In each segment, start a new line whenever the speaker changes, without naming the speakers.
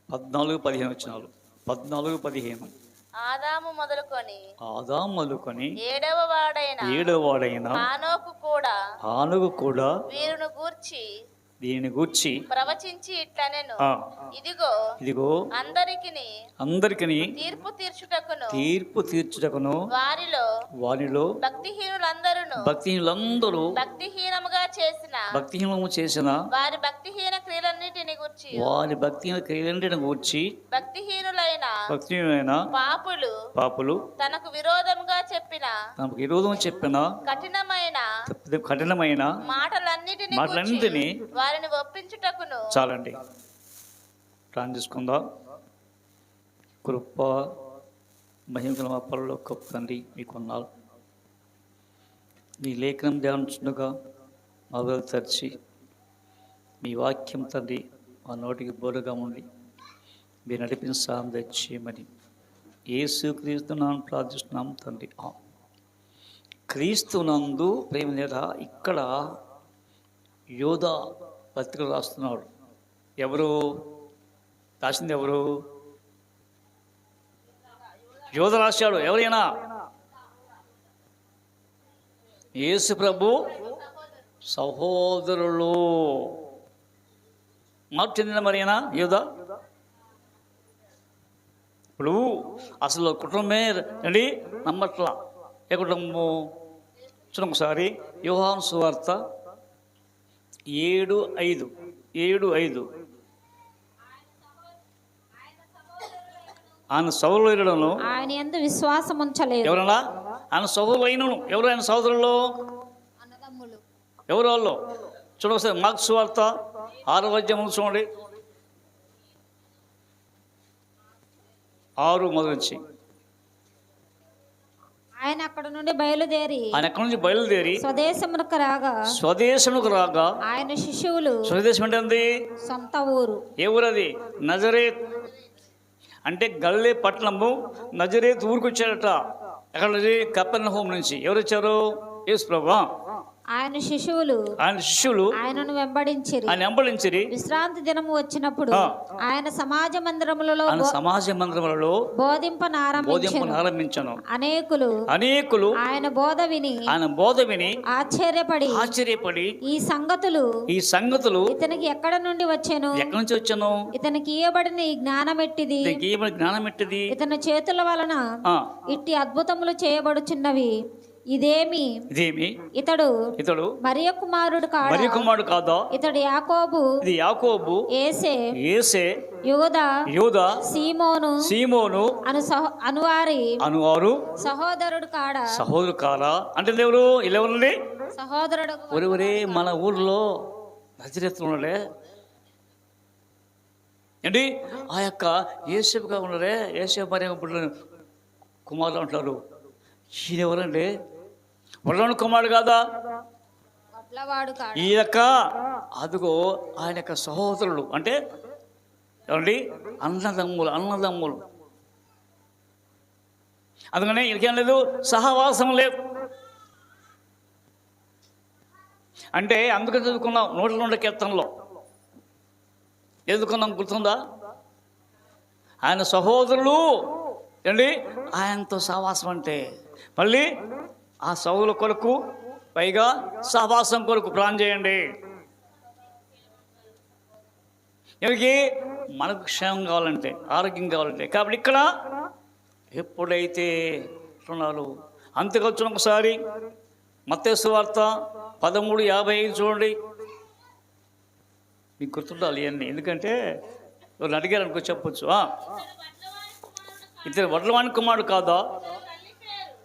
14-15 వచనాలు. 14-15.
ఆదాము మొదలుకొని
ఏడవ వాడైన హానోకు కూడా దీనిని గూర్చి
ప్రవచించి ఇట్లనెను, ఇదిగో
అందరికిని తీర్పు తీర్చుటకును వారిలో భక్తిహీనులందరూ భక్తిహీనము చేసిన
వారి భక్తిహీన
క్రియలన్నిటిని గూర్చి భక్తిహీనులైన పాపులు తనకు విరోధం చెప్పిన కఠినమైన మాటలన్నిటిని
వారిని ఒప్పించుటకును.
చాలండి, ప్రార్థన చేసుకుందాం. కృప మహిమగల మా పరలోకపు తండ్రి, మీకు వందనాలు. మీ లేఖనం ధ్యానించుండగా మా వెలు తెరిచి మీ వాక్యం తండ్రి మా నోటికి బోరుగా ఉండి మీరు నడిపిన సాయం తెచ్చేయమని యేసుక్రీస్తునామమున ప్రార్థిస్తున్నాం తండ్రి. క్రీస్తునందు ప్రేమ లేదా ఇక్కడ యోధ పత్రిక రాస్తున్నాడు. ఎవరు రాసింది? ఎవరు? యోధ రాశాడు. ఎవరైనా యేసు ప్రభు సహోదరులు. మార్పు చెందిన మరైనా యోధ. ఇప్పుడు అసలు కుటుంబమే అండి నమ్మట్లా. ఏ కుటుంబము? చూడండి ఒకసారి యోహాను సువార్త 7:5. ఆయన సహోదరులను
ఆయన యందు విశ్వాసం ఉంచలేదు.
ఎవరన్నా ఆయన సహోదరులను? ఎవరు ఆయన సహోదరులు? ఎవరు వాళ్ళు? చూడండి ఒకసారి మార్కు సువార్త 6వ అధ్యాయం చూడండి, 6 మొదలు నుంచి.
ఆయన అక్కడ నుండి బయలుదేరి స్వదేశమునకు రాగా ఆయన శిష్యులు.
స్వదేశం అంటే
సొంత ఊరు.
ఏ ఊరు అది? నజరేత్. అంటే గలిలే పట్టణము నజరేత్ ఊరికి వచ్చారట. ఎక్కడ నుంచి? కపెర్నహూము నుంచి. ఎవరు వచ్చారు? యేసు ప్రభువా.
ఆయన శిష్యులు ఆయనను వెంబడించిరి. విశ్రాంతి దినము వచ్చినప్పుడు ఆయన సమాజ మందిరములలో బోధింపనారంభించెను. అనేకులు ఆయన బోధ విని ఆశ్చర్యపడి ఈ సంగతులు ఇతనికి ఎక్కడ నుండి వచ్చెను? ఇతనికి ఇయ్యబడిన ఈ జ్ఞానం ఎట్టిది? ఇతని చేతుల వలన ఇట్టి అద్భుతములు చేయబడుచున్నవి. ఇదేమి ఇతడు మరియ కుమారుడు కాదా? ఇతడు యాకోబు, యేసే, యూదా, సీమోను అనువారు సహోదరుడు కాడా? అంటే ఎవరు? ఎవరండి? సహోదరుడు. ఒరే
మన ఊర్లో నజరేతులో ఉన్నాడే ఏంటి? ఆ యొక్క యేసేపుగా ఉన్నారే, యేసేపు మరియ కుమారులు అంటారు. ఈయన ఎవరండి? వడ్లవాని కుమారుడు కాదా? ఈ యొక్క అదిగో ఆయన యొక్క సహోదరులు. అంటే ఏమండి? అన్నదమ్ములు. అందుకనే ఇంకేం లేదు, సహవాసం లేదు. అంటే అందుకని చదువుకున్నాం 102 కీర్తనలో. చదువుకున్నాం, గుర్తుందా? ఆయన సహోదరులు ఏంటి? ఆయనతో సహవాసం అంటే మళ్ళీ ఆ సౌల కొరకు పైగా సహవాసం కొరకు ప్లాన్ చేయండి. ఎవరికి? మనకు క్షేమం కావాలంటే, ఆరోగ్యం కావాలంటే. కాబట్టి ఇక్కడ ఎప్పుడైతే ఉన్నారు అంతకొచ్చిన ఒకసారి మత్తయి సువార్త 13:55 చూడండి. మీకు గుర్తుండాలి ఇవన్నీ, ఎందుకంటే వాళ్ళు అడిగారు అనుకో చెప్పొచ్చు. ఇతను వడ్లవాని కుమారుడు కాదా?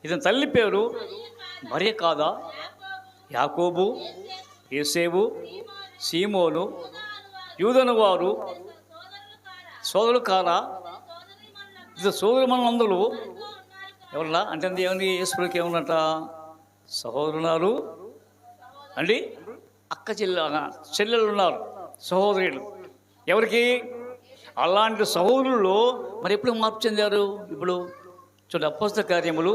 ఇతని తల్లి పేరు మరియ కాదా? యాకోబు, యేసేపు, సీమోను, యూదను వారు సోదరులు కాదా? ఇతను సోదరులందరూ ఎవరులా అంటే ఏమని? యేసుకి ఏమన్నట? సహోదరున్నారు అండి, అక్క చెల్లెలు ఉన్నారు, సహోదరులు. ఎవరికి? అలాంటి సహోదరులు మరి ఎప్పుడు మార్పు చెందారు? ఇప్పుడు చూడండి, అపోస్తల కార్యములు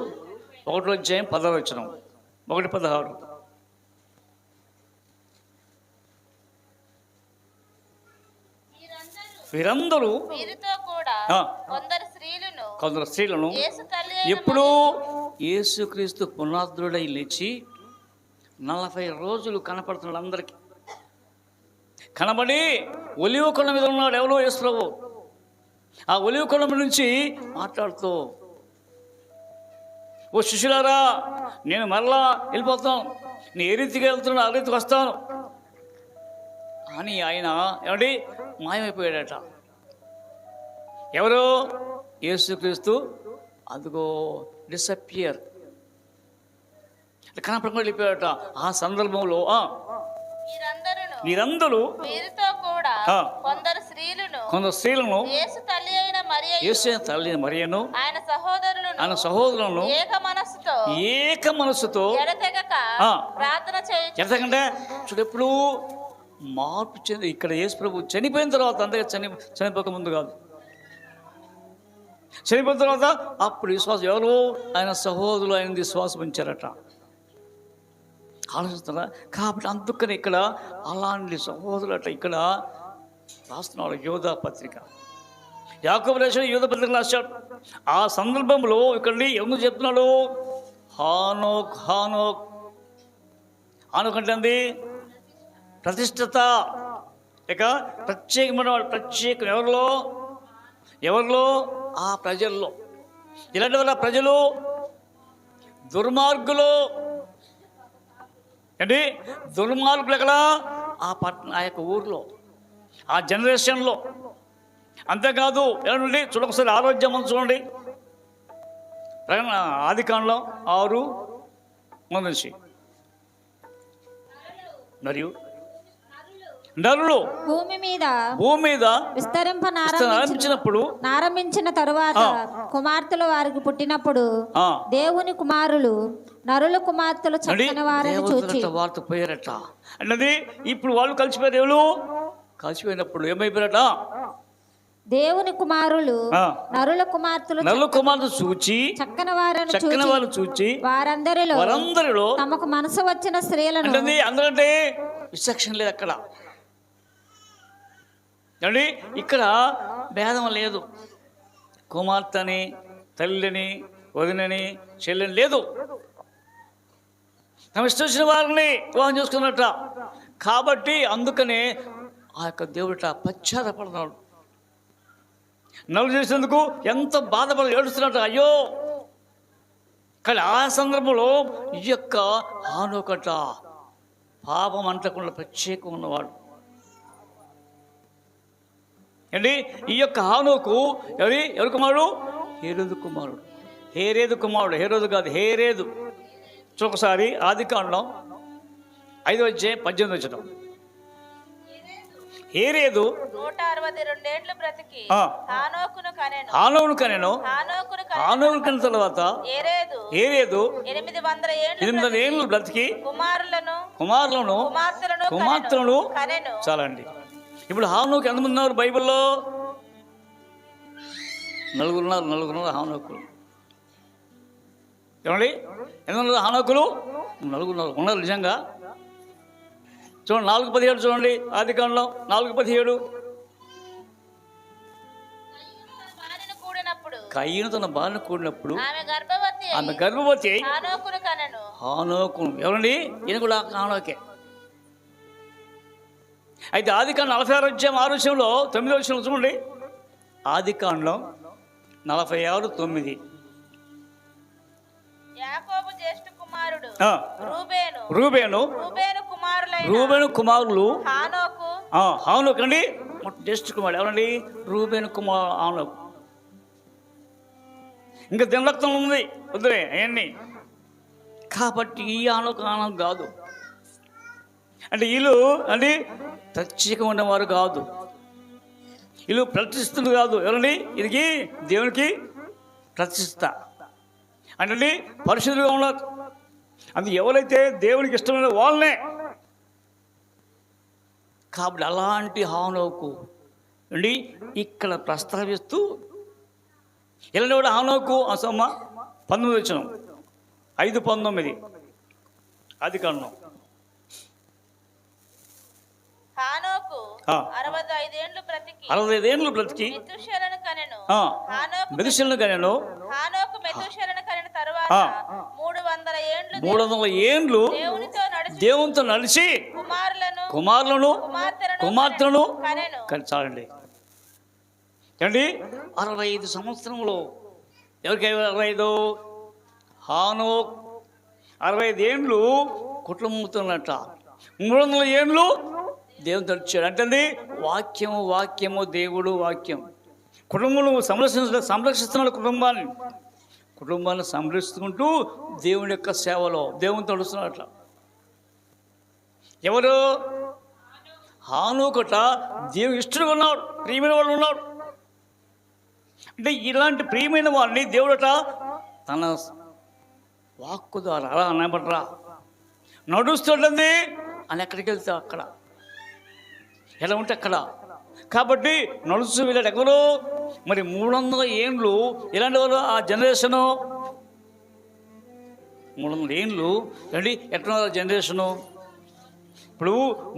1వ అధ్యాయం 16వ వచనం, 1:16. వీరందరూ
వీరితో కూడా
ఆ.
కొందరు స్త్రీలను
యేసు తల్లి అయిన
ఎప్పుడు
యేసుక్రీస్తు పునరుద్ధరుడై లేచి 40 రోజులు కనపడుతున్నాడు అందరికీ. కనబడి ఒలివ కొండ మీద ఉన్నాడు ఎవరో యేసు ప్రభు. ఆ ఒలివ కొండ మీద నుంచి మాట్లాడుతూ, ఓ శిష్యులారా, నేను మరలా వెళ్ళిపోతాను, నేను ఏ రీతిగా వెళ్తున్నాను ఆ రీతికి వస్తాను అని ఆయన ఏమండి మాయమైపోయాడట. ఎవరు? యేసుక్రీస్తు. అదిగో డిసపియర్, కనపడకుండా వెళ్ళిపోయాడట. ఆ సందర్భంలో వీరందరూ
వీరితో కూడా
ఆ.
కొందరు స్త్రీలను
యేసు
తల్లి అయిన
మరియను
ఆయన
సహోదరులను ఏక మనస్సుతో
ఎడతెగక
ఆ.
ప్రార్థన చేయుచు
ఎంతకంటే చూడు, ఎప్పుడు మార్పు చెంది ఇక్కడ యేసు ప్రభు చనిపోయిన తర్వాత, అంతే చనిపోక ముందు కాదు, చనిపోయిన తర్వాత అప్పుడు విశ్వాసం ఎవరు? ఆయన సహోదరులు ఆయన విశ్వాసం ఉంచారట. ఆలోచిస్తారా? కాబట్టి అందుకని ఇక్కడ అలాంటి సహోదరులట ఇక్కడ రాస్తున్నాడు యోధా పత్రిక. యాకోబు రాసిన యోధా పత్రిక రాశాడు. ఆ సందర్భంలో ఇక్కడ ఎందుకు చెప్తున్నాడు? హానోక్ అంటే అంది ప్రతిష్టత, ఇక ప్రత్యేకమైన వాళ్ళు. ప్రత్యేకం ఎవరిలో? ఆ ప్రజల్లో. ఇలాంటి వాళ్ళ ప్రజలు దుర్మార్గులు ఏంటి? దుర్మార్గులు ఎక్కడ? ఆ ఆ యొక్క ఊర్లో, ఆ జనరేషన్లో. అంతేకాదు ఏమండి, చూడొకసారి ఆరోగ్యం చూడండి. ఆదికాండం 6 మరియు నరులు
భూమి
మీద
విస్తరించిన తరువాత కుమార్తెలు వారికి పుట్టినప్పుడు దేవుని కుమారులు నరుల కుమార్తెలు చక్కని వారిని చూచి
వార్త పోయారట. అన్నది ఇప్పుడు వాళ్ళు కలిసిపోయినప్పుడు ఏమైపోయారట?
దేవుని కుమారులు నరుల కుమార్తెలు
చూచి
చక్కని వారిని
చూచి
వారందరిలో తమకు మనసు వచ్చిన స్త్రీలను.
అందరంటే విచక్షణ లేదు అక్కడ. ఏమండి, ఇక్కడ భేదం లేదు. కుమార్తెని, తల్లిని, వదినని, చెల్లిని లేదు. తమ ఇష్టం వచ్చిన వారిని వివాహం చేసుకున్నట్ట. కాబట్టి అందుకనే ఆ యొక్క దేవుడిట పశ్చాత్తపడుతున్నాడు. నలుగు చేసేందుకు ఎంత బాధపడి ఏడుస్తున్నట్టు. అయ్యో, కానీ ఆ సందర్భంలో ఈ యొక్క హానోకట పాపం అంటకుండా ప్రత్యేకం ఉన్నవాడు. అండి, ఈ యొక్క హానోకు ఎవరి కుమారుడు? హేరోదు కుమారుడు. హేరోదు కాదు, హేరేదు. ఒకసారి ఆదికాండం 5:18 హేరేదు
162 ఏండ్లు బ్రతికి హానోకును కనెను.
హానోకు కనిన తర్వాత హేరేదు
800
ఏండ్లు బ్రతికి కుమారులను
కనెను.
చాలండి. ఇప్పుడు హానోకు ఎంతమంది ఉన్నారు బైబిల్లో? నలుగురున్నారు హానోకులు. ఏమండి, ఎంతమంది హానోకులు? నలుగురున్నారు. ఉన్నారు నిజంగా. చూడండి 4:17 చూడండి. ఆదికాండం 4:17. కయ్యను తన భార్యను కూడినప్పుడు ఆమె గర్భవతి హానోకు. ఎవరండి? ఈయన కూడా హానోకే. అయితే ఆదికాండం 46:6 చూడండి. ఆదికాండం 46:9
యాకోబు జ్యేష్ఠ కుమారుడు
రూబేను కుమారులు హానోకు అండి. జ్యేష్ఠ కుమారుడు ఎవరండి? రూబేను కుమారు హానోకు. ఇంకా దినరక్తం ఉంది వద్దులే అవన్నీ. కాబట్టి ఈ హానోకు కాదు. అంటే వీళ్ళు అంటే ప్రత్యేకం ఉన్నవారు కాదు, వీళ్ళు ప్రతిష్ఠితులు కాదు. ఎవరండి? ఇది దేవునికి ప్రతిష్ఠిత అంటే పరిశుద్ధులుగా ఉన్నారు. అది ఎవరైతే దేవునికి ఇష్టమైన వాళ్ళనే. కాబట్టి అలాంటి హానోకు అండి ఇక్కడ ప్రస్తావిస్తూ ఇలాంటి కూడా హానోకు అసమ్మ 19 5:19 ఆదికాండం.
హానోకు 65 ఏండ్లు బ్రతికి
65 ఏండ్లు బ్రతికి
మెతూషెలను కనెను.
ఆ,
హానోకు
మెతుషెలను కనెను.
హానోకు మెతూషెలను కనిన తరువాత 300 ఏండ్లు
300 ఏండ్లు దేవునితో నడిచి కుమారులను కుమార్తెలను
కనెను.
చాలండి ఏమండి 65 సంవత్సరంలో ఎవరికి 65 హానోక్ 65 ఏండ్లు కుటుంబంతోనట 300 ఏండ్లు దేవుని తడిచాడు అంటే వాక్యము దేవుడు వాక్యం కుటుంబం సంరక్షిస్తున్నాడు కుటుంబాన్ని సంరక్షించుకుంటూ దేవుని యొక్క సేవలో దేవుని తడుస్తున్నాడు అట్లా. ఎవరు హానోకట దేవుని ఇష్టడుగా ఉన్నాడు, ప్రియమైన వాళ్ళు ఉన్నాడు. అంటే ఇలాంటి ప్రియమైన వారిని దేవుడట తన వాక్కు ద్వారా అలా అనబడరా నడుస్తుంటుంది అని ఎక్కడికి వెళ్తే అక్కడ ఎలా ఉంటే అక్కడ. కాబట్టి నడుస్తూ వెళ్ళాడు ఎవరు మరి 300 ఏండ్లు ఎలాంటి వాళ్ళు ఆ జనరేషను 300 ఏండ్లు ఏంటి ఎట్లా జనరేషను. ఇప్పుడు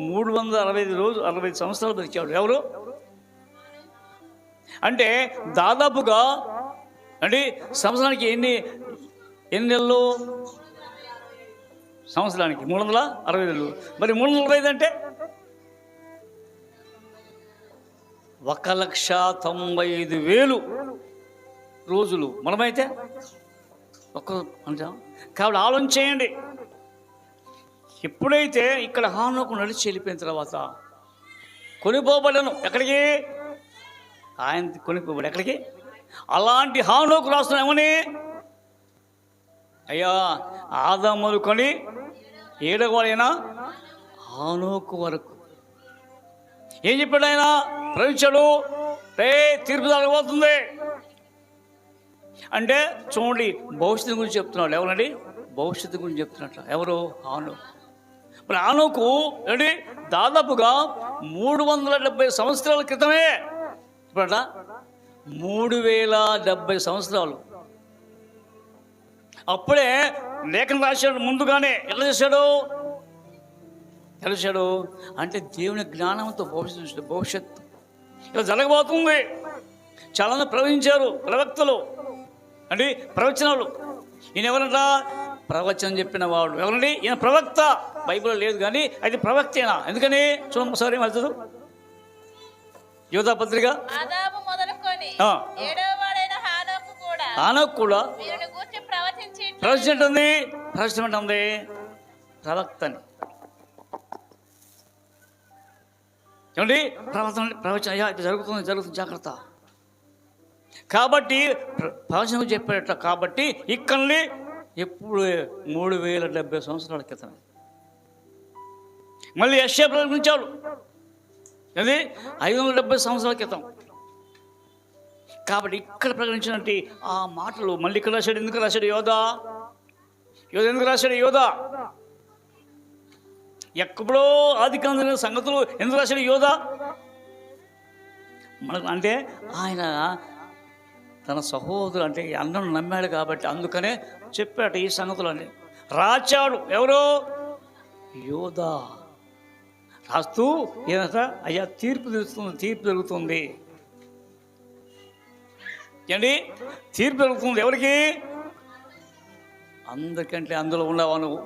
365 సంవత్సరాలు బతికాడు ఎవరు అంటే దాదాపుగా అంటే సంవత్సరానికి ఎన్ని నెలలు సంవత్సరానికి 360 నెలలు. మరి 365 అంటే 1,95,000 రోజులు. మనమైతే అంటాం. కాబట్టి ఆలోచన చేయండి. ఎప్పుడైతే ఇక్కడ హానోకు నడిచి వెళ్ళిపోయిన తర్వాత కొనిపోబడను ఎక్కడికి ఆయన కొనిపోబడి ఎక్కడికి అలాంటి హానోకు రాస్తున్నామని అయ్యా ఆదాములు కొని 7వ వాడైనా హానోకు వరకు ఏం చెప్పాడు ఆయన ప్రవచించాడు తీర్పు జరగబోతుంది అంటే చూడండి భవిష్యత్తు గురించి చెప్తున్నాడు. ఎవరండి భవిష్యత్తు గురించి చెప్తున్నట్ల ఎవరు హానోకు. మరి హానోకు ఏంటి దాదాపుగా 370 సంవత్సరాల క్రితమే ఇప్పుడట 3070 సంవత్సరాలు అప్పుడే లేఖనం రాశాడు. ముందుగానే ఎలా చేశాడు అంటే దేవుని జ్ఞానంతో భవిష్యత్తు ఇలా జరగబోతుంది. చాలా ప్రవచించారు ప్రవక్తలు అంటే ప్రవచనాలు. ఈయన ఎవరంట ప్రవచనం చెప్పిన వాడు ఎవరండి ఈయన ప్రవక్త. బైబిల్లో లేదు కానీ అది ప్రవక్తేనా. ఎందుకని చూడండి ఒకసారి మద్దతు యోధా పత్రిక హానోకు కూడా ప్రవచనం ఉంటుంది ప్రవక్తని ఏమండి ప్రవచనం అయ్యా ఇది జరుగుతుంది జాగ్రత్త. కాబట్టి ప్రవచనం చెప్పేట కాబట్టి ఇక్కడిని ఎప్పుడు 3070 సంవత్సరాల క్రితం మళ్ళీ యెషయా ప్రవచించాడు. అది 570 సంవత్సరాల క్రితం. కాబట్టి ఇక్కడ ప్రకటించినట్టు ఆ మాటలు మళ్ళీ ఇక్కడ రాశాడు. ఎందుకు రాశాడు యోధా ఎందుకు రాశాడు యోధా ఎక్కడో ఆది కాండ సంగతులు ఎందుకు రాశాడు యోధా మనకు అంటే ఆయన తన సహోదరు అంటే అన్నను నమ్మాడు కాబట్టి అందుకనే చెప్పాట ఈ సంగతులు అని రాచాడు. ఎవరు యోధా రాస్తూ ఏదంట అయ్యా తీర్పు జరుగుతుంది ఏంటి తీర్పు జరుగుతుంది ఎవరికి అందరికంటే అందులో ఉండవా నువ్వు.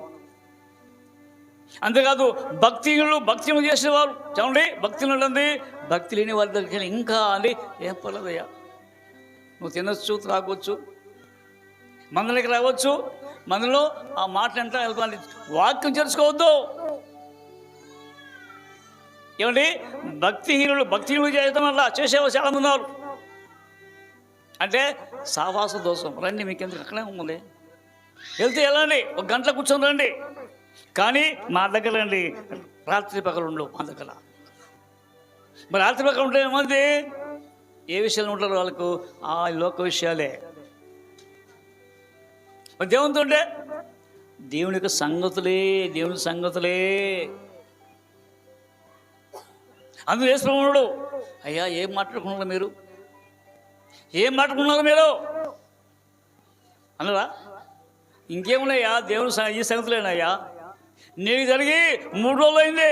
అంతేకాదు భక్తిని చేసేవారు చూడండి భక్తిని ఉంటుంది. భక్తి లేని వారి దగ్గరికి ఇంకా అండి ఏం పర్లేదయ్యా నువ్వు తినొచ్చు త్రాగొచ్చు మందులకి రావచ్చు మందులో ఆ మాట ఎంత వెళ్తాను వాక్యం చేర్చుకోవద్దు. ఏమండి భక్తిహీనులు చేయడం వల్ల చేసేవారు చాలా మంది ఉన్నారు. అంటే సావాస దోషం రండి మీకెందుకు అక్కడే ఉంది వెళ్తే వెళ్ళండి 1 గంట కూర్చొని రండి కానీ మా దగ్గర రండి రాత్రి పగలు ఉండవు మా దగ్గర. మరి రాత్రి పగలు ఉంటే ఏమంది ఏ విషయాలు ఉంటారు వాళ్ళకు ఆ లోక విషయాలే. మరి దేవునితో ఉంటే దేవుని సంగతులే అందులో యేసుప్రభువుడు అయ్యా ఏం మాట్లాడుకున్నారు మీరు అన్నరా ఇంకేమున్నాయా దేవుని ఈ సంగతులేనయ్యా నీకు జరిగి 3 రోజులు అయింది.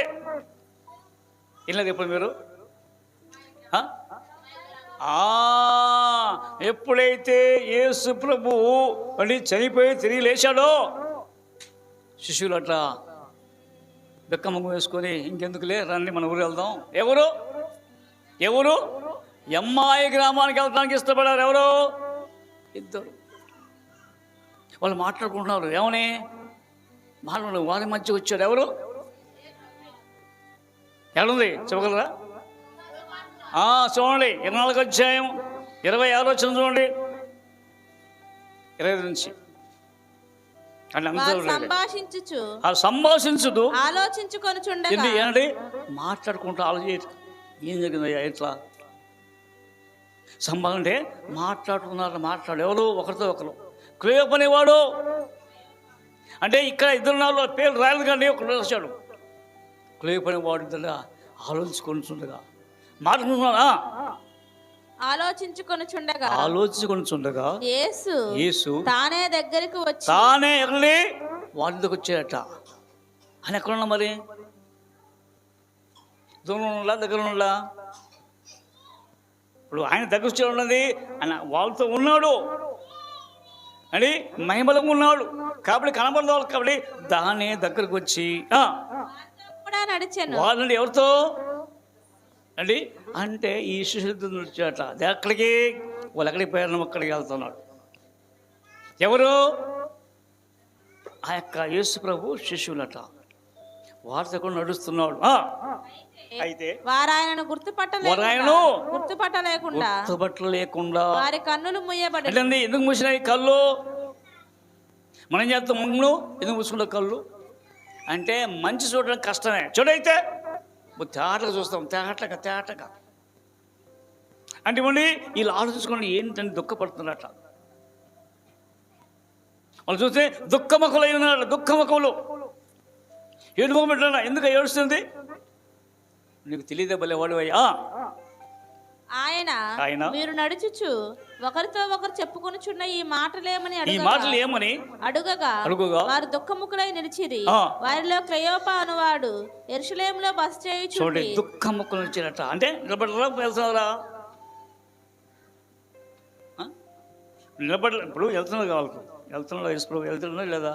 ఇలా చెప్పండి మీరు ఎప్పుడైతే యేసు ప్రభువు అని చనిపోయి తిరిగి లేచాడో శిష్యులు అట్లా బెక్కమ్మకు వేసుకొని ఇంకెందుకులే రండి మన ఊరు వెళ్దాం. ఎవరు ఎమ్మాయి గ్రామానికి వెళ్తానికి ఇష్టపడారు. ఎవరు? ఇద్దరు. వాళ్ళు మాట్లాడుకుంటున్నారు. ఏమని మాట్లాడు? వారి మధ్య వచ్చాడు. ఎవరు? ఎక్కడుంది చెప్పగలరా? చూడండి 24 అధ్యాయం 26 వచ్చిన చూడండి, 25 నుంచి. సంభాషించుదు
ఆలోచించుకొనుచుండగా
ఏంటి మాట్లాడుకుంటూ ఆలోచించ ఏం జరిగిందయ్యా ఎట్లా సంభాషణ అంటే మాట్లాడు ఎవరు ఒకరితో ఒకరు. క్లేయోప అనేవాడు అంటే ఇక్కడ ఇద్దరు నాలుగు పేర్లు రాయలేదు కానీ ఒకరు రాశాడు. క్లేయోప అనేవాడు ఇద్దరు ఆలోచించుకొనిచుండగా ఆలోచించుకొనిచుండగా యేసు
తానే దగ్గరికి వచ్చి
తానే ఎర్లి వాడి దగ్గరికి వచ్చాడట. అని ఎక్కడున్నా మరి? దూరంలో దగ్గర ఇప్పుడు ఆయన దగ్గర వచ్చి ఉన్నది ఆయన వాళ్ళతో ఉన్నాడు అని మహిమలో ఉన్నాడు కాబట్టి కనబడదు వాళ్ళు. కాబట్టి దాని దగ్గరకు వచ్చి వాళ్ళని ఎవరితో అండి అంటే ఈ శిష్యులతో వచ్చాట. ఎక్కడికి వాళ్ళు ఎక్కడికి పోయారు? అక్కడికి వెళ్తున్నాడు. ఎవరు? ఆ యొక్క యేసు ప్రభు శిష్యులట. వారితో కూడా నడుస్తున్నాడు. అయితే
వారాయనను
గుర్తుపట్టలేకుండా
వారి కన్నులు మూయబడి.
ఎందుకు మూసినాయి కళ్ళు? మనం చేస్తాం ముందు ఎందుకు మూసుకుంటాం కళ్ళు? అంటే మంచి చూడడానికి కష్టమే. చూడైతే తేటగా చూస్తాం, తేటగా అంటే ఇవ్వండి. వీళ్ళు ఆలోచించుకోండి ఏంటంటే దుఃఖపడుతున్నారట. వాళ్ళు చూస్తే దుఃఖముఖులై ఉన్నాడు. దుఃఖముఖులు ఏడుముఖం పెట్టా. ఎందుకు ఏడుస్తుంది? నీకు తెలియదే భలేవాడు అయ్యా.
ఆయన మీరు నడుచుచు ఒకరితో ఒకరు చెప్పుకొనుచున్న ఈ మాటలు ఏమని అడుగగా వారు దుఃఖముఖులై నిలిచిరి. వారిలో క్లెయోప అనువాడు యెరూషలేములో బస చేయుచుండి.
దుఃఖముఖులు నిలిచిరట. అంటే వెళ్తున్నారా? ఇప్పుడు వెళ్తున్నారు కావాలి. వెళ్తున్నా లేదా?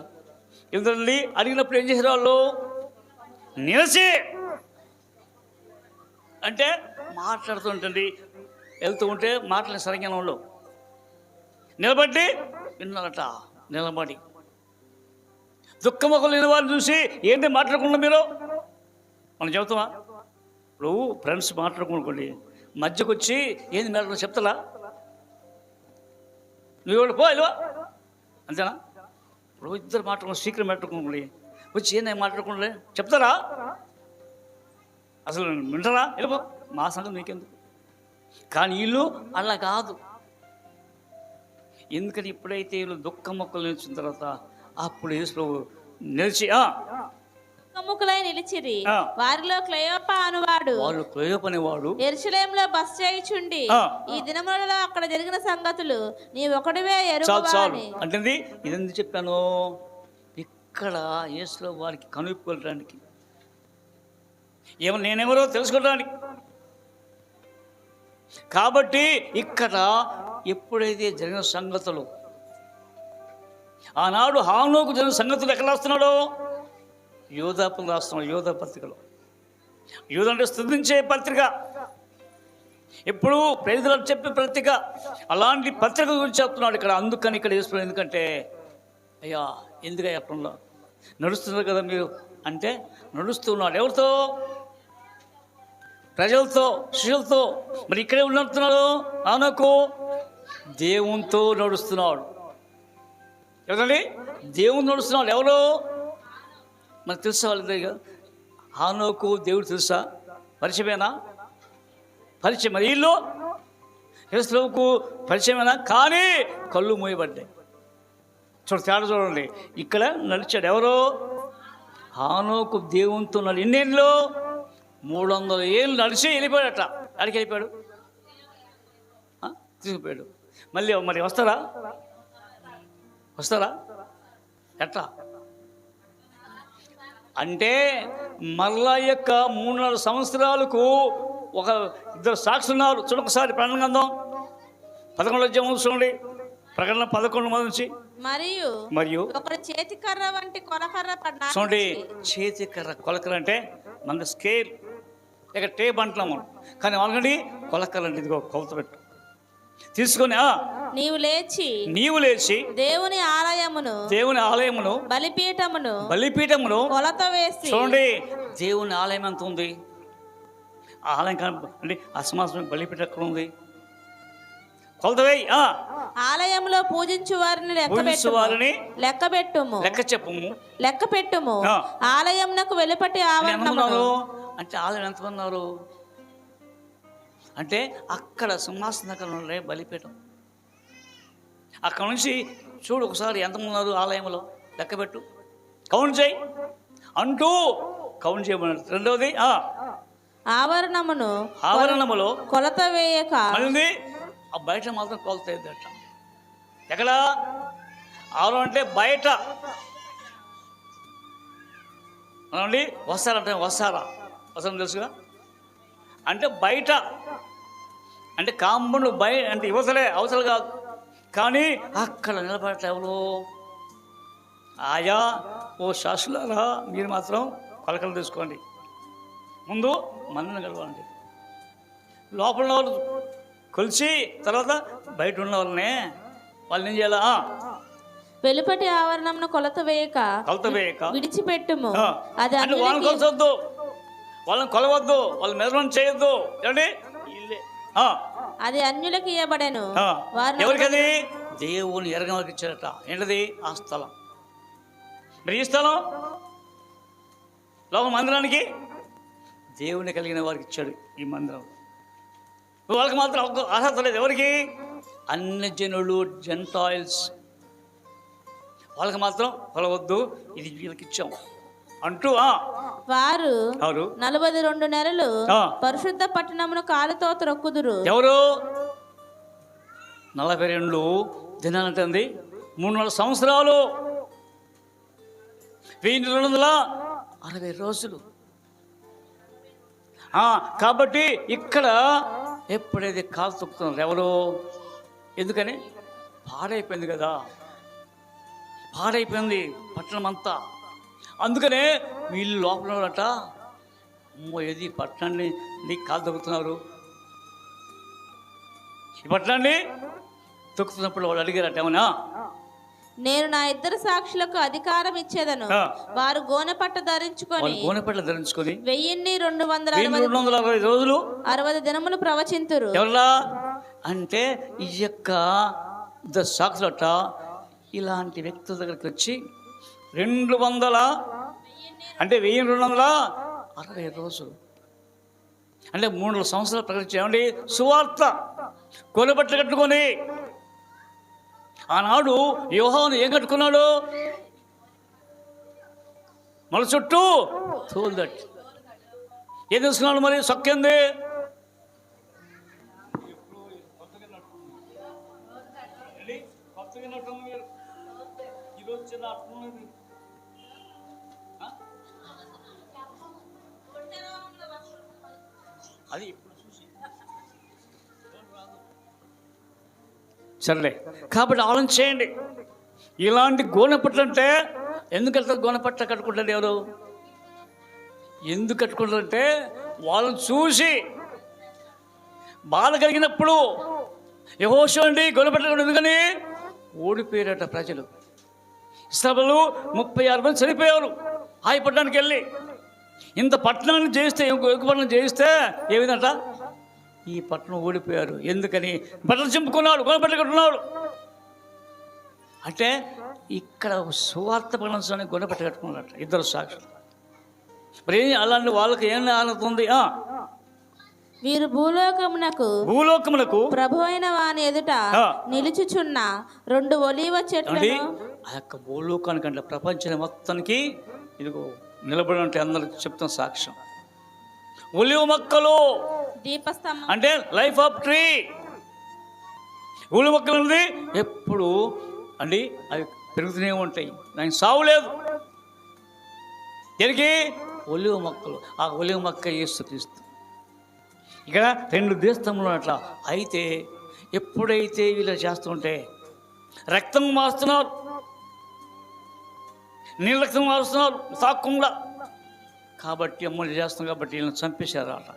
వెళ్తుంది అడిగినప్పుడు ఏం చేశారు వాళ్ళు? నిలసి అంటే మాట్లాడుతుంటండి. వెళ్తూ ఉంటే మాటలు సరిగ్గా వాళ్ళు నిలబడి విన్నారట. నిలబడి దుఃఖముఖులు లేని వారిని చూసి ఏంటి మాట్లాడుకున్నాం మీరు? మనం చెబుతామా? ఇప్పుడు ఫ్రెండ్స్ మాట్లాడుకోండి, మధ్యకు వచ్చి ఏంది మాట్లాడుకున్నా చెప్తారా? నువ్వు పో ఇల్వా అంతేనా? ఇప్పుడు ఇద్దరు మాట్లాడుకుని సీక్రెట్ మాట్లాడుకోండి, వచ్చి ఏంది మాట్లాడుకోండి చెప్తారా? అసలు వింటారా? వెళ్ళిపో, మా సంగతి నీకెందుకు. కానీ వీళ్ళు అలా కాదు. ఎందుకని ఎప్పుడైతే వీళ్ళు దుఃఖముఖులు నిలిచిన తర్వాత అప్పుడు యేసు నిలిచి
నిలిచిరి. వారిలో క్లెయోప అనువాడు యెరూషలేములో బస చేయుచుండి ఈ దినములలో అక్కడ జరిగిన సంగతులు నీ ఒకడివే ఎరుగువాని.
అంటే ఇదెందుకు చెప్పాను? ఇక్కడ యేసులో వారికి కనుక్కోవడానికి, నేనెవరో తెలుసుకోవడానికి. కాబట్టి ఇక్కడ ఎప్పుడైతే జరిగిన సంగతులు, ఆనాడు హానోకు జరిగిన సంగతులు ఎక్కడ రాస్తున్నాడో? యోధాపులు రాస్తున్నాడు. యోధా పత్రికలో. యోధ అంటే స్తుతించే పత్రిక, ఎప్పుడు ప్రేదలకు చెప్పే పత్రిక. అలాంటి పత్రిక గురించి చెప్తున్నాడు ఇక్కడ. అందుకని ఇక్కడ వేసుకున్నాడు. ఎందుకంటే అయ్యా ఎందుకయ్యా అప్పుడు నడుస్తున్నారు కదా మీరు అంటే, నడుస్తున్నాడు ఎవరితో? ప్రజలతో, శిష్యులతో. మరి ఇక్కడే ఉన్నట్టున్నాడు ఆనోకు దేవునితో నడుస్తున్నాడు. ఎవరండి? దేవుని నడుస్తున్నాడు. ఎవరు? మనకు తెలుసా? వాళ్ళ ఆనోకు దేవుడు తెలుసా? పరిచయమేనా? పరిచయం. మరి వీళ్ళు యేసుకు పరిచయమేనా? కానీ కళ్ళు మూయబడ్డాయి. తేడా చూడండి. ఇక్కడ నడిచాడు ఎవరు? హానోకు దేవునితో నడి. ఎన్నేళ్ళు? 300 ఏళ్ళు నడిచి వెళ్ళిపోయాడట. అడిగి వెళ్ళిపోయాడు, తీసుకుపోయాడు. మళ్ళీ మరి వస్తారా? ఎట్లా అంటే మళ్ళా యొక్క 300 సంవత్సరాలకు ఒక ఇద్దరు సాక్షులు ఉన్నారు. చూడొకసారి ప్రకటన గ్రంథం 11వ అధ్యాయం చూడండి. ప్రకటన 11 నుంచి. మరియు
ఒకడు చేతికర్ర వంటి కొలకర్ర
చూడండి. చేతికర్ర కొలకర్ర అంటే మన స్కేల్ ఇక టేప్ అంటున్నాం మనం, కానీ ఆల్రెడీ కొలకర్ర అంటే ఇదిగో కొలత పెట్టు తీసుకొని
నీవు లేచి దేవుని ఆలయమును బలిపీఠమును కొలత వేసి. చూడండి,
దేవుని ఆలయం ఎంత ఉంది? ఆలయం కనండి. అసమాసం బలిపీఠం ఎక్కడ ఉంది? కొలత వేయి.
ఆలయంలో పూజించు వారిని లెక్క పెట్టుము. ఆలయంనకు వెలుపటి ఆవరణమును.
అంటే ఆలయం ఎంతమంది ఉన్నారు అంటే అక్కడ సింహాసన దగ్గర ఉండే బలిపీఠం, అక్కడ నుంచి చూడు ఒకసారి ఎంతమంది ఉన్నారు ఆలయంలో, లెక్కపెట్టు, కౌంట్ చేయి అంటూ కౌంట్ చేయమన్నారు. రెండవది
ఆవరణములో కొలత వేయక.
మళ్ళీ ఆ బయట మాత్రం కొలత వేయద్దట. ఎక్కడ ఆవరణ అంటే బయట అనండి. వస్తారంటే వస్తారం తెలుసుగా, అంటే బయట అంటే కాంపౌండ్ బయట అంటే అవసరం కాదు, కానీ అక్కడ నిలబడట ఎవరు? ఆయా ఓ శాస్త్రులారా, మీరు మాత్రం కొలకలు తీసుకోండి, ముందు మందిని కలవండి. లోపల ఉన్న వాళ్ళు కొలిచి తర్వాత బయట ఉన్న వాళ్ళనే వాళ్ళు ఏం చేయాలా?
వెలుపటి ఆవరణమును కొలత వేయక విడిచిపెట్టుము. అది
వాళ్ళని కొలచొద్దు, వాళ్ళని కొలవద్దు, వాళ్ళు మెజర్మెంట్ చేయొద్దు. ఏమండి,
అది అన్యులకు ఇవ్వబడెను.
ఎవరికది? దేవుని ఎరగనకి ఇచ్చారట. ఏంటది? ఆ స్థలం. మరి ఈ స్థలం లోపల మందిరానికి దేవుని కలిగిన వారికి ఇచ్చాడు. ఈ మందిరం వాళ్ళకి మాత్రం అర్హత లేదు. ఎవరికి? అన్ని జనులు, జెంటాయిల్స్, వాళ్ళకి మాత్రం కొలవద్దు, ఇది వీళ్ళకి ఇచ్చాం అంటూ
వారు 42 నెలలు పరిశుద్ధ పట్టణమును కాలుతో త్రొక్కుదురు.
ఎవరు? 42 దినాలంటే 300 సంవత్సరాలు, 1260 రోజులు. కాబట్టి ఇక్కడ ఎప్పుడైతే కాలు తొక్కుతున్నారు ఎవరు? ఎందుకని? పాడైపోయింది కదా, పాడైపోయింది పట్టణం అంతా. అందుకనే వీళ్ళు లోపలట, అమ్మో ఏది పట్టణాన్ని నీకు కాలు తొక్కుతున్నారు. ఈ పట్టణాన్ని తొక్కుతున్నప్పుడు వాళ్ళు అడిగారట, ఏమన్నా?
నేను నా ఇద్దరు సాక్షులకు అధికారం ఇచ్చేదను, వారు గోనెపట్ట ధరించుకొని 1260
రోజులు
60 దినములు ప్రవచింతురు.
ఎవరా అంటే ఈ యొక్క సాక్షులట ఇలాంటి వ్యక్తుల దగ్గరికి వచ్చి 200 అంటే 1260 రోజులు అంటే 300 సంవత్సరాలు ప్రకటించేయండి సువార్త. కొనబట్టలు కట్టుకొని ఆనాడు యోహాను ఏం కట్టుకున్నాడు? మన చుట్టూ తోలుదట్టి. ఏం తెలుసుకున్నాడు మరి? సొక్కింది. అది సరేలే. కాబట్టి ఆలోచన చేయండి. ఇలాంటి గోనెపట్లు అంటే ఎందుకు వెళ్తారు? గోనెపట్ల కట్టుకుంటారు ఎవరు? ఎందుకు కట్టుకుంటారంటే వాళ్ళని చూసి బాధ కలిగినప్పుడు యెహోషువ అండి గోనెపట్ల ఎందుకని ఓడిపోయారట ప్రజలు. ఇశ్రాయేలు 36 మంది చనిపోయారు హాయి పట్టణానికి వెళ్ళి. ఇంత పట్టణాన్ని జయిస్తే పట్టణం జయిస్తే ఏమిందట? ఈ పట్టణం ఓడిపోయారు. ఎందుకని? బట్టలు చింపుకున్నాడు, గొనపట్టలు కట్టుకున్నాడు. అంటే ఇక్కడ సువార్త పట్టణాన్ని గొనపట్ట కట్టుకున్నారట ఇద్దరు సాక్షులు. మరి అలాంటి వాళ్ళకి ఏం ఆనందం ఉంది?
వీరు భూలోకమునకు ప్రభువైన వాని ఎదుట నిలుచుచున్న 2 ఒలీవ చెట్లు.
ఆ యొక్క భూలోకానికంటే ప్రపంచం మొత్తానికి ఇదిగో నిలబడి అంటే అందరికి చెప్తాం సాక్ష్యం. ఒలివ మొక్కలు
దీపస్తంభం
అంటే లైఫ్ ఆఫ్ ట్రీ. ఒలివ మొక్కలు ఉంది ఎప్పుడు అండి, అవి పెరుగుతూనే ఉంటాయి, దానికి సావు లేదు. దీనికి ఒలివ మొక్కలు. ఆ ఒలివ మొక్క యేసుక్రీస్తు. ఇక్కడ 2 దీపస్తంభాలు అట్లా. అయితే ఎప్పుడైతే వీళ్ళు చేస్తుంటే రక్తం మారుస్తున్నారు, నీళ్ళ రక్తం మారుస్తున్నారు సాక్కుండా, కాబట్టి అమ్మని చేస్తాం కాబట్టి వీళ్ళని చంపేశారు అట.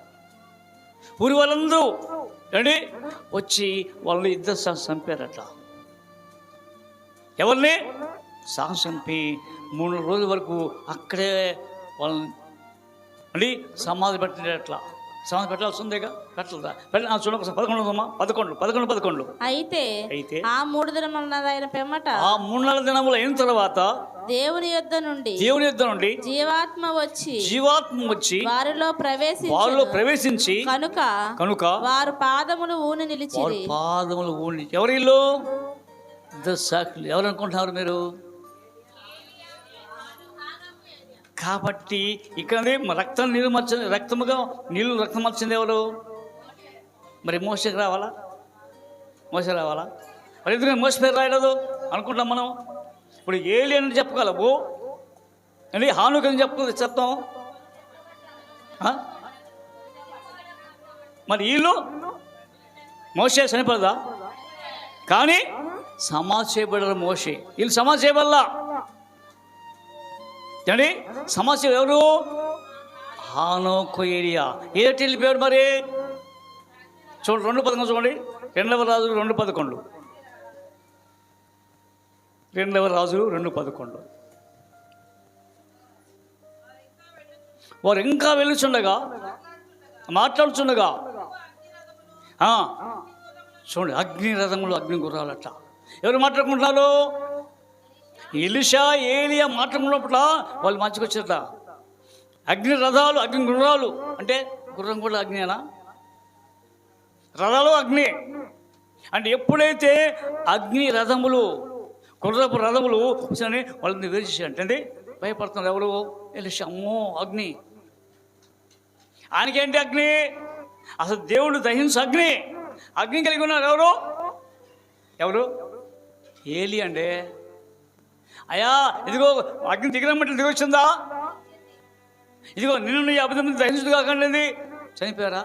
ఊరి వాళ్ళందరూ అండి వచ్చి వాళ్ళని ఇద్దరు చంపారట. ఎవరిని చంపి 3 రోజుల వరకు అక్కడే వాళ్ళని అండి సమాధి పెట్టినట్లా. సమాధి పెట్టాల్సి ఉందేగా, పెట్టదా? చూడక 11
అయితే ఆ 3 దినములైన పిమ్మట,
ఆ 3 నెలల దినములు అయిన తర్వాత
దేవుని యొద్ద నుండి జీవాత్మ వచ్చి వారిలో ప్రవేశించి కనుక వారు పాదములు ఊని నిలిచిరి.
ఎవరిలో సాక్షులు ఎవరు అనుకుంటున్నారు మీరు? కాబట్టి ఇక్కడ రక్తం నీళ్ళు మార్చింది, రక్తం మార్చింది ఎవరు? మరి మోసకి రావాలా? మరి ఎందుకంటే మోస పేరు రాయలేదు అనుకుంటాం మనం. ఇప్పుడు ఏలి అని చెప్పగలవు అండి, హానుక్ అని చెప్తాం. మరి వీళ్ళు మోసే చనిపోదా? కానీ సమాజ్ చేయబడరు మోసే, వీళ్ళు సమాజ్ చేయబడలా అండి. సమస్య ఎవరు? హానోకు ఏలియా. ఏటి వెళ్ళిపోయాడు మరి? చూడండి 2:11 చూడండి. 2వ రాజులు 2:11. 2వ రాజులు 2:11. వారు ఇంకా వెళ్ళుచుండగా మాట్లాడుచుండగా చూడండి అగ్ని రథములు అగ్ని గుర్రాలట. ఎవరు మాట్లాడుకుంటున్నారు? ఎలీషా ఏలియా మాట్లాడుకున్నప్పుడు వాళ్ళు మంచిగా వచ్చారట. అగ్ని రథాలు అగ్ని గుర్రాలు అంటే గుర్రం కూడా అగ్నినా? రథాలు అగ్ని అంటే ఎప్పుడైతే అగ్ని రథములు గుర్రపు రథములు వచ్చాయని వాళ్ళని వేసేసారు అంటే భయపడుతున్నారు. ఎవరు? ఎలీషా. అమ్మో అగ్ని, ఆయనకేంటి అగ్ని? అసలు దేవుడు దహించు అగ్ని కలిగి ఉన్నారు. ఎవరు? ఏలి అండి. అయ్యా ఇదిగో అగ్ని దిగరమ్మటి దిగొచ్చిందా? ఇదిగో నిన్ను 50 మంది దహించుడు కాకండి చనిపోయారా?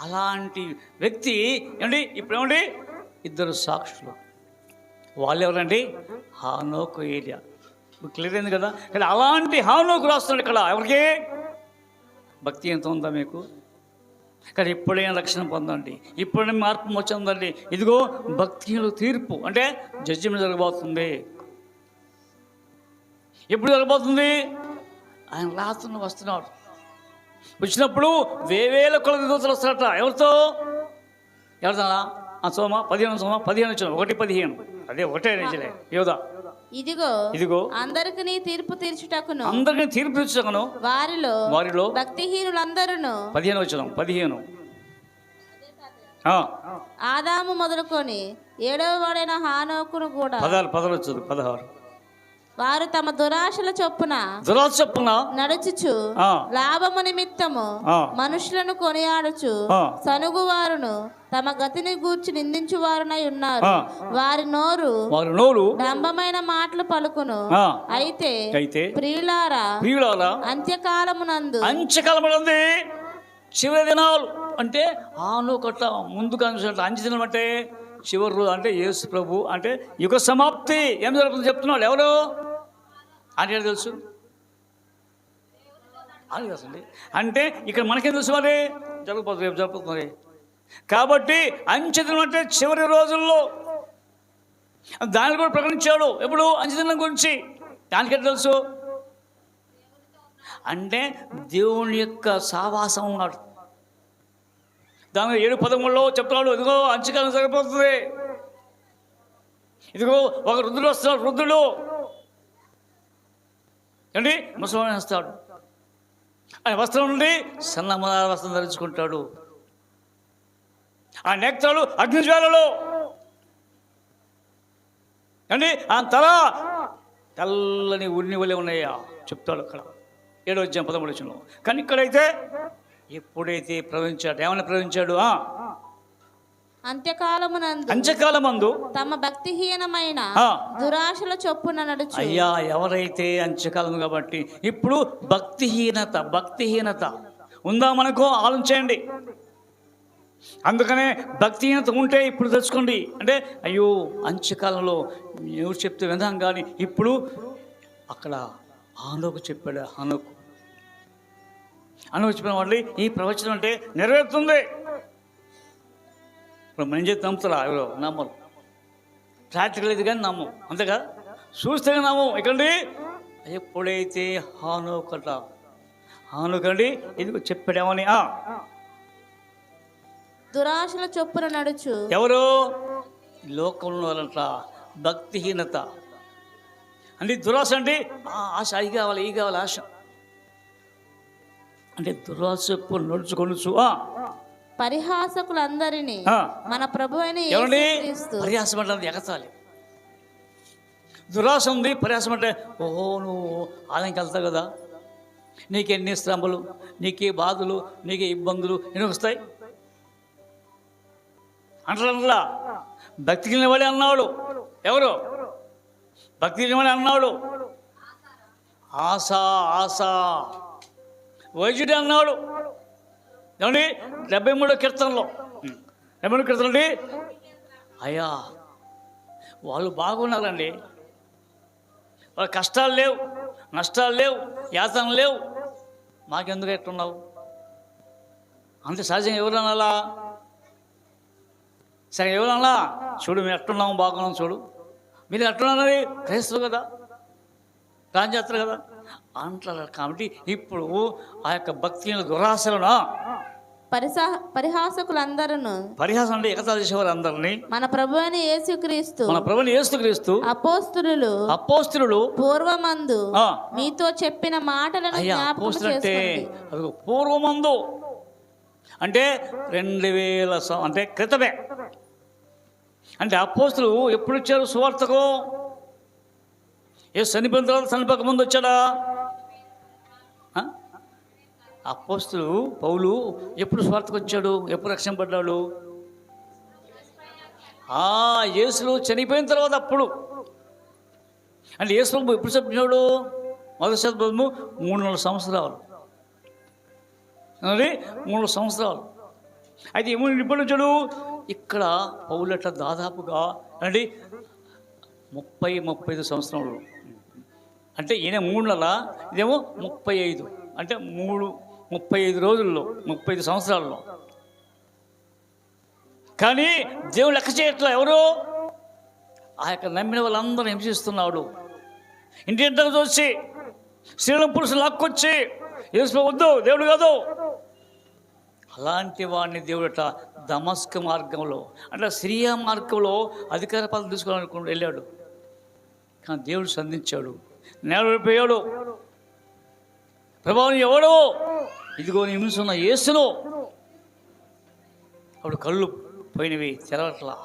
అలాంటి వ్యక్తి ఏమండి ఇప్పుడు ఏమండి 2 సాక్షులు. వాళ్ళు ఎవరండి? హానోకు ఏలియా. క్లియర్ అయింది కదా? కానీ అలాంటి హానోకు రాస్తున్నాడు ఇక్కడ. ఎవరికి? భక్తి ఎంత ఉందా మీకు? కానీ ఎప్పుడైనా రక్షణ పొందండి, ఇప్పుడైనా మార్పు వచ్చిందండి. ఇదిగో భక్తిలో తీర్పు అంటే జడ్జిమెంట్ జరగబోతుంది. ఎప్పుడు జరగబోతుంది? ఆయన వస్తున్నాడు. వచ్చినప్పుడు వేవేల కొలది దూతలు వస్తారట. ఎవరితో? ఎవరిదా? సోమ 15 1:15. అదే ఒకటే నిజలే యోధ. ఇదిగో
అందరికి తీర్పు తీర్చుటకును
వారిలో
భక్తిహీనులందరూ
15
ఆదాము మొదలుకొని 7వ వాడైన హానోకును కూడా
16
వారు తమ దురాశల చొప్పున నడుచుచు లాభము నిమిత్తము మనుషులను కొనియాడుచు సనుగువారును తమ గతిని గూర్చి నిందించువారునై ఉన్నారు. వారి నోరు డంబమైన మాటలు పలుకును. అయితే ప్రియులారా అంత్యకాలమునందు
చివరి దినాలు అంటే ఆనోకట్ల ముందుకు అంచె దినం అంటే చివరి రోజు అంటే యేసు ప్రభు అంటే యుగ సమాప్తి ఏం జరుగుతుంది చెప్తున్నాడు. ఎవరు అంటే తెలుసు? అది తెలుసండి. అంటే ఇక్కడ మనకేం తెలుసు? మరి జరుగుతుంది. కాబట్టి అంచెదినం అంటే చివరి రోజుల్లో దాన్ని కూడా ప్రకటించాడు. ఎప్పుడు? అంచెదినం గురించి. దానికే తెలుసు అంటే దేవుని యొక్క సావాసం ఉన్నాడు. దాని 7:13 చెప్తున్నాడు. ఇదిగో అంచెకాలం సరిపోతుంది. ఇదిగో ఒక వృద్ధుడు వస్తున్నాడు. వృద్ధుడు అండి ముసలి వస్తాడు. ఆయన వస్త్రం నుండి సన్నమల వస్త్రం ధరించుకుంటాడు. ఆ నేత్రాలు అగ్నిజ్వాలలో అండి ఆ తల తెల్లని ఉన్ని వలె ఉన్నాయా చెప్తాడు అక్కడ 7వ అధ్యాయం 13వ వచనంలో. కానీ ఇక్కడైతే ఎప్పుడైతే ప్రవహించాడు, ఏమైనా ప్రవహించాడు? అంత్యకాలమందు
తమ భక్తిహీనమైన దురాశల చొప్పున నడుచు.
అయ్యా ఎవరైతే అంత్యకాలం కాబట్టి ఇప్పుడు భక్తిహీనత ఉందా మనకు ఆలోచించండి. అందుకనే భక్తిహీనత ఉంటే ఇప్పుడు తెచ్చుకోండి. అంటే అయ్యో అంత్యకాలంలో ఎవరు చెప్తే విందాం, కానీ ఇప్పుడు అక్కడ హానోకు చెప్పాడు. హానోకు చెప్పిన వాళ్ళు ఈ ప్రవచనం అంటే నెరవేరుతుంది. ఇప్పుడు మనం చేతి నమ్ముతారా? ఎవరో నమ్మరు. ప్రాక్టికల్ ఇది కానీ నమ్మం, అంతేగా చూస్తే నమ్మం. ఇకండి ఎప్పుడైతే హానోకండి ఇది చెప్పాడేమని
దురాశల చొప్పున నడుచు
ఎవరు లోకంలో వాళ్ళంట భక్తిహీనత అంటే దురాశ అంటే ఆశ, అవి కావాలి ఈ కావాలి ఆశ అంటే దురాశ చొప్పున నడుచుకొనుచు
పరిహాసకులందరినీ మన ప్రభు అయిన
పరిహాసం అంటే ఎగతాలి. దురాశ ఉంది, పరిహాసం అంటే ఓహో నువ్వు ఆలయంకి వెళ్తావు కదా, నీకెన్ని శ్రమలు, నీకే బాధలు, నీకే ఇబ్బందులు ఎన్ని వస్తాయి అంటారా? భక్తికి నిలబడి అన్నాడు. ఎవరు భక్తికి నిలబడి అన్నాడు? ఆశ ఆశ వైద్యుడి అన్నాడు. ఏమండి 73వ కీర్తనలో 73వ కీర్తన అండి, అయ్యా వాళ్ళు బాగున్నారండి, వాళ్ళ కష్టాలు లేవు, నష్టాలు లేవు, యాతనలు లేవు, మాకెందుకు ఎట్టున్నావు అంతే. సహజంగా ఎవరన్నా సరే ఎవరన్నా చూడు మేము ఎట్టున్నాము బాగున్నాం చూడు, మీరు ఎట్టున్నది క్రైస్తవు కదా, రాజ్యాత్ర కదా అంటారు. కాబట్టి ఇప్పుడు ఆ యొక్క భక్తి దురాశలను
పరిహాసకులందరూ
పరిహాసం అంటే ఎగతాళి చేసేవారు అందరినీ
మన ప్రభువైన యేసుక్రీస్తు అపోస్తలులు పూర్వమందు మీతో చెప్పిన మాటలను జ్ఞాపకం చేసుకోండి.
అది పూర్వమందు అంటే 2000 అంటే క్రితమే. అంటే అపోస్తలు ఎప్పుడు వచ్చారు సువార్తకు? చనిపోయిన తర్వాత చనిపోక ముందు వచ్చాడా? అపోస్తలు పౌలు ఎప్పుడు సువార్తకు వచ్చాడు? ఎప్పుడు రక్షింపడ్డాడు? యేసులు చనిపోయిన తర్వాత అప్పుడు. అంటే యేసు ఎప్పుడు చెప్పినాడు? మొదటి శతాబ్దము 300 సంవత్సరాలు. 3 సంవత్సరాలు. అయితే ఇప్పుడు వచ్చాడు ఇక్కడ పౌలట దాదాపుగా అండి 30-35 సంవత్సరాలు. అంటే ఈయన 3 నెలల, ఇదేమో 35, అంటే 35 రోజుల్లో 35 సంవత్సరాల్లో. కానీ దేవుడు లెక్క చేయట్లా. ఎవరు ఆ యొక్క నమ్మిన వాళ్ళందరూ హింసిస్తున్నాడు. ఇంటింటకు చూసి స్త్రీలను పురుషులు లాక్కొచ్చి యేసు వద్దు దేవుడు కాదు, అలాంటి వాడిని దేవుడట దమస్క మార్గంలో అంటే సిరియా మార్గంలో అధికార పదవి తీసుకోవాలనుకుని వెళ్ళాడు. కానీ దేవుడు సంధించాడు, నేలపడిపోయాడు. ప్రభావం ఎవడో ఇదిగో నిమిషం యేసులో. అప్పుడు కళ్ళు పోయినవి తెరవట్లా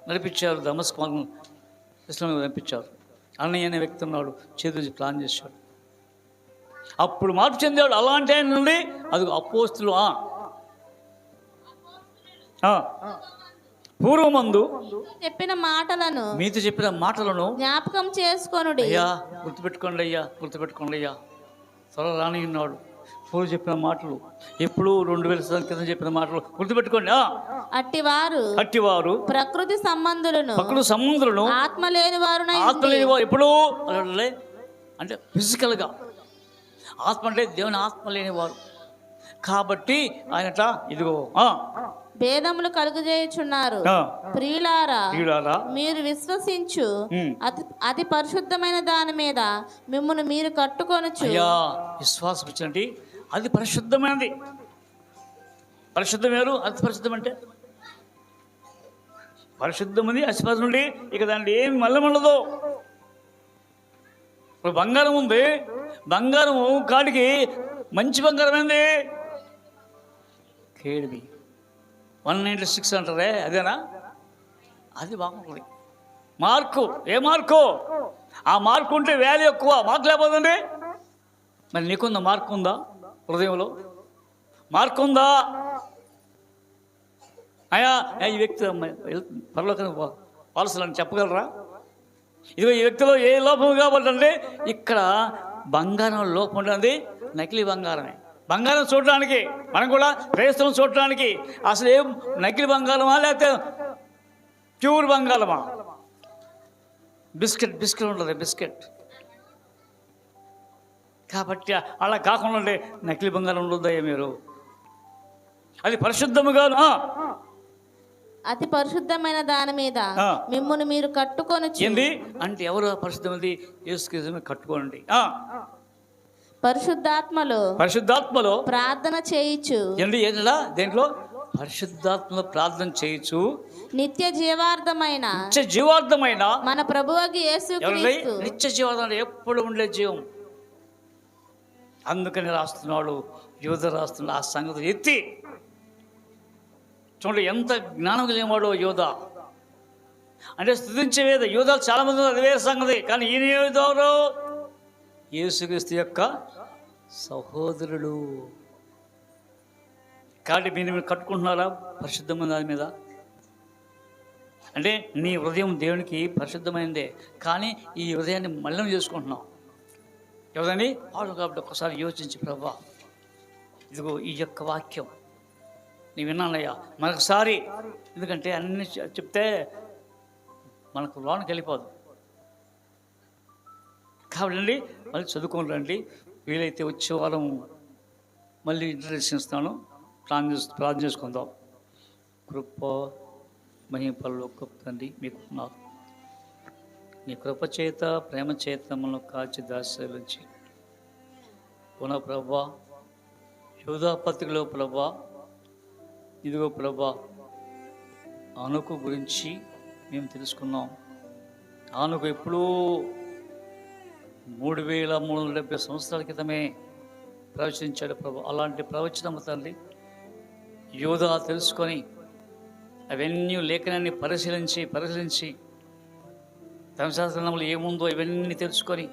నడిపించారు. దమస్క మార్గం ఇస్లాం నడిపించారు. అన్నయ్య అనే వ్యక్తి ఉన్నాడు, చేతులు ప్లాన్ చేశాడు. అప్పుడు మార్పు చెందాడు. అలాంటి ఆయన నుండి అది అపోస్తులు పూర్వమందు
చెప్పిన మాటలను
మీతో చెప్పిన మాటలను
జ్ఞాపకం చేసుకోనుడి.
అయ్యా గుర్తుపెట్టుకోండి అయ్యా త్వరగా రాని ఉన్నాడు. పూర్వం చెప్పిన మాటలు ఎప్పుడు 2000 సంవత్సరాల క్రితం చెప్పిన మాటలు గుర్తుపెట్టుకోండి. అట్టివారు
ప్రకృతి సంబంధులను ఆత్మ లేని వారు
ఎప్పుడు అంటే ఫిజికల్గా ఆత్మ అంటే దేవుని ఆత్మ లేనివారు. కాబట్టి ఆయనట ఇదిగో
భేదములు కలుగజేయుచున్నారు. ప్రియులారా మీరు విశ్వసించు అతి పరిశుద్ధమైన దాని మీద మిమ్మల్ని మీరు కట్టుకొనొచ్చు.
విశ్వాసం ఇచ్చండి, అది పరిశుద్ధమైనది. పరిశుద్ధం వేరు, అతి పరిశుద్ధం అంటే పరిశుద్ధమది అసిపద నుండి ఇక దాంట్లో ఏమి మల్లమల్లదు. ఇప్పుడు బంగారం ఉంది, బంగారము కాడికి మంచి బంగారం ఏంది? కేడివి 196 అంటారే, అదేనా? అది బాగుంటుంది. మార్కు ఏ మార్కు? ఆ మార్కు ఉంటే వాల్యూ ఎక్కువ, మార్కు లేకపోతుండే. మరి నీకుందా? మార్కు ఉందా? హృదయంలో మార్కు ఉందా? అయ్యా ఈ వ్యక్తి పరలోకానికి వారసులని చెప్పగలరా? ఇదిగో ఈ వ్యక్తిలో ఏ లోపం కాబట్టి ఇక్కడ బంగారం లోపం ఉంటుంది, నకిలీ బంగారమే. బంగారం చూడడానికి, మనం కూడా క్రైస్తవం చూడడానికి అసలు ఏం నకిలీ బంగారమా లేకపోతే ప్యూర్ బంగారమా? బిస్కెట్ ఉంటుంది, బిస్కెట్. కాబట్టి అలా కాకుండా ఉండే నకిలీ బంగారం ఉండొద్దయ్యా మీరు. అది పరిశుద్ధముగాను
అతి పరిశుద్ధమైన దాని మీద మిమ్మును మీరు కట్టుకొని
ఏంది అంటే ఎవరు పరిశుద్ధమైనది? యేసుక్రీస్తుని కట్టుకోండి. పరిశుద్ధాత్మలో
ప్రార్థన చేయొచ్చు.
ఏంటా దేంట్లో? పరిశుద్ధాత్మలో ప్రార్థన చేయొచ్చు.
నిత్య జీవార్థమైన
మన
ప్రభువుకి యేసుక్రీస్తు.
నిత్య జీవార్థం ఎప్పుడు ఉండే జీవం. అందుకని రాస్తున్నాడు, యోధ రాస్తున్నాడు ఆ సంగతి ఎత్తి. చూడండి ఎంత జ్ఞానం కలిగినవాడు యోధ. అంటే స్తుతించే వేద యోధాలు చాలామంది అది వేరే సంగతి. కానీ ఈయన యోధాలు యేసుక్రీస్తు యొక్క సహోదరుడు. కాబట్టి మీరు కట్టుకుంటున్నారా పరిశుద్ధమైన దాని మీద? అంటే నీ హృదయం దేవునికి పరిశుద్ధమైనదే, కానీ ఈ హృదయాన్ని మలినం చేసుకుంటున్నాం. ఎవరని వాడు కాబట్టి ఒక్కసారి యోచించి, ప్రభా ఇదిగో ఈ యొక్క వాక్యం నీ విన్నానయ్యా మరొకసారి. ఎందుకంటే అన్ని చెప్తే మనకు లోనికి వెళ్ళిపోదు. కాబట్టి మళ్ళీ చదువుకొని రండి. వీలైతే వచ్చే వారం మళ్ళీ ఇంట్రడక్షన్ ఇస్తాను. ప్రార్థన చేసుకుందాం. కృప మహిమలో తండ్రి మీకున్నారు. నీ కృప చేత ప్రేమ చేత మనల్ని కాచి దాశించి పునః ప్రభా యోధా పత్రికలో ప్రభా ఇదిగో ప్రభా ఆనుకు గురించి మేము తెలుసుకున్నాం. ఆనుకు ఎప్పుడూ 3370 సంవత్సరాల క్రితమే ప్రవచించాడు ప్రభా. అలాంటి ప్రవచనం తండ్రి యోధా తెలుసుకొని అవన్నీ లేఖనాన్ని పరిశీలించి ధర్మశాస్త్రంలో ఏముందో ఇవన్నీ తెలుసుకొని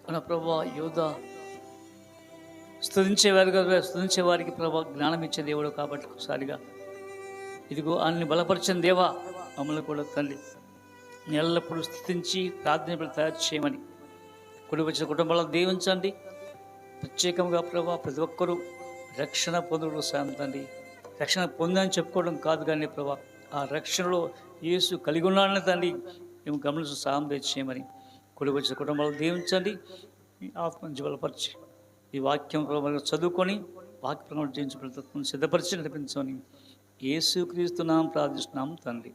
మన ప్రభా యోధా స్తుతించే వారికి ప్రభా జ్ఞానం ఇచ్చే దేవుడు. కాబట్టి ఒకసారిగా ఇదిగో అన్ని బలపరిచిన దేవా మమ్మల్ని కూడా తండ్రి ఎల్లప్పుడూ స్తుతించి ప్రార్థన తయారు చేయమని కుడి వచ్చిన కుటుంబాలను దీవించండి. ప్రత్యేకంగా ప్రభా ప్రతి ఒక్కరూ రక్షణ పొందుడు సాయం తండ్రి. రక్షణ పొందని చెప్పుకోవడం కాదు కానీ ప్రభా ఆ రక్షణలో యేసు కలిగి ఉన్నాడని తండ్రి మేము గమనించి సాయం చేయమని కుడి వచ్చిన కుటుంబాలను దీవించండి. మీ ఆత్మను బలపరిచి ఈ వాక్యం చదువుకొని వాక్య ప్రమాణం చేయించబడి సిద్ధపరిచి నడిపించమని యేసుక్రీస్తు నామమున ప్రార్థిస్తున్నాం తండ్రి.